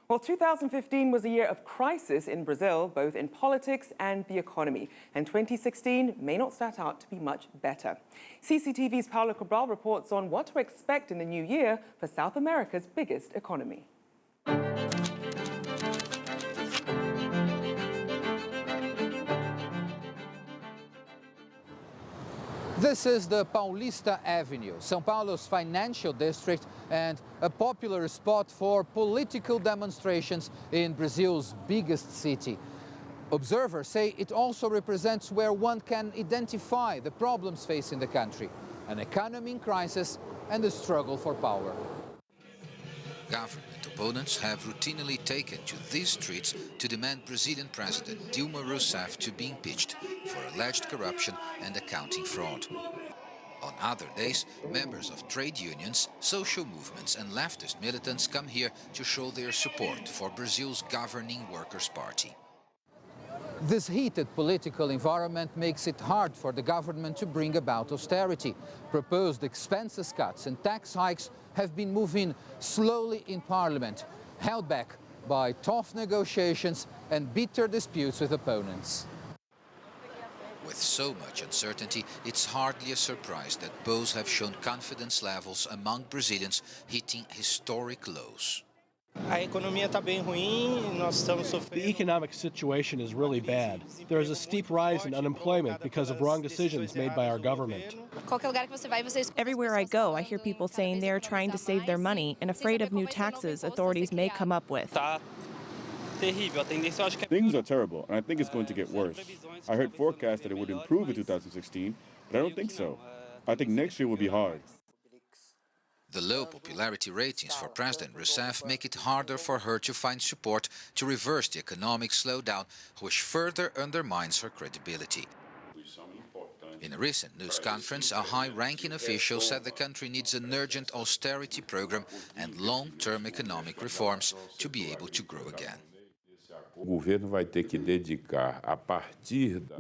Well, 2015 was a year of crisis in Brazil, both in politics and the economy. And 2016 may not start out to be much better. CCTV's Paulo Cabral reports on what to expect in the new year for South America's biggest economy. This is the Paulista Avenue, São Paulo's financial district and a popular spot for political demonstrations in Brazil's biggest city. Observers say it also represents where one can identify the problems facing the country, an economy in crisis and the struggle for power. Government opponents have routinely taken to these streets to demand Brazilian President Dilma Rousseff to be impeached for alleged corruption and accounting fraud. On other days, members of trade unions, social movements and leftist militants come here to show their support for Brazil's governing Workers' Party. This heated political environment makes it hard for the government to bring about austerity. Proposed expenses cuts and tax hikes have been moving slowly in Parliament, held back by tough negotiations and bitter disputes with opponents. With so much uncertainty, it's hardly a surprise that both have shown confidence levels among Brazilians hitting historic lows. The economic situation is really bad. There is a steep rise in unemployment because of wrong decisions made by our government. Everywhere I go, I hear people saying they are trying to save their money and afraid of new taxes authorities may come up with. Things are terrible, and I think it's going to get worse. I heard forecasts that it would improve in 2016, but I don't think so. I think next year will be hard. The low popularity ratings for President Rousseff make it harder for her to find support to reverse the economic slowdown, which further undermines her credibility. In a recent news conference, a high-ranking official said the country needs an urgent austerity program and long-term economic reforms to be able to grow again. We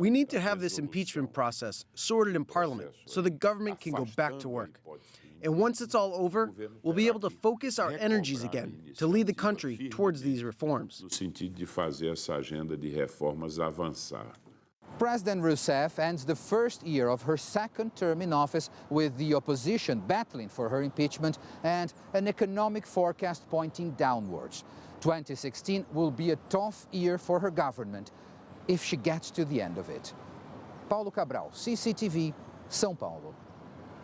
need to have this impeachment process sorted in Parliament so the government can go back to work. And once it's all over, we'll be able to focus our energies again to lead the country towards these reforms. President Rousseff ends the first year of her second term in office with the opposition battling for her impeachment and an economic forecast pointing downwards. 2016 will be a tough year for her government if she gets to the end of it. Paulo Cabral, CCTV, São Paulo.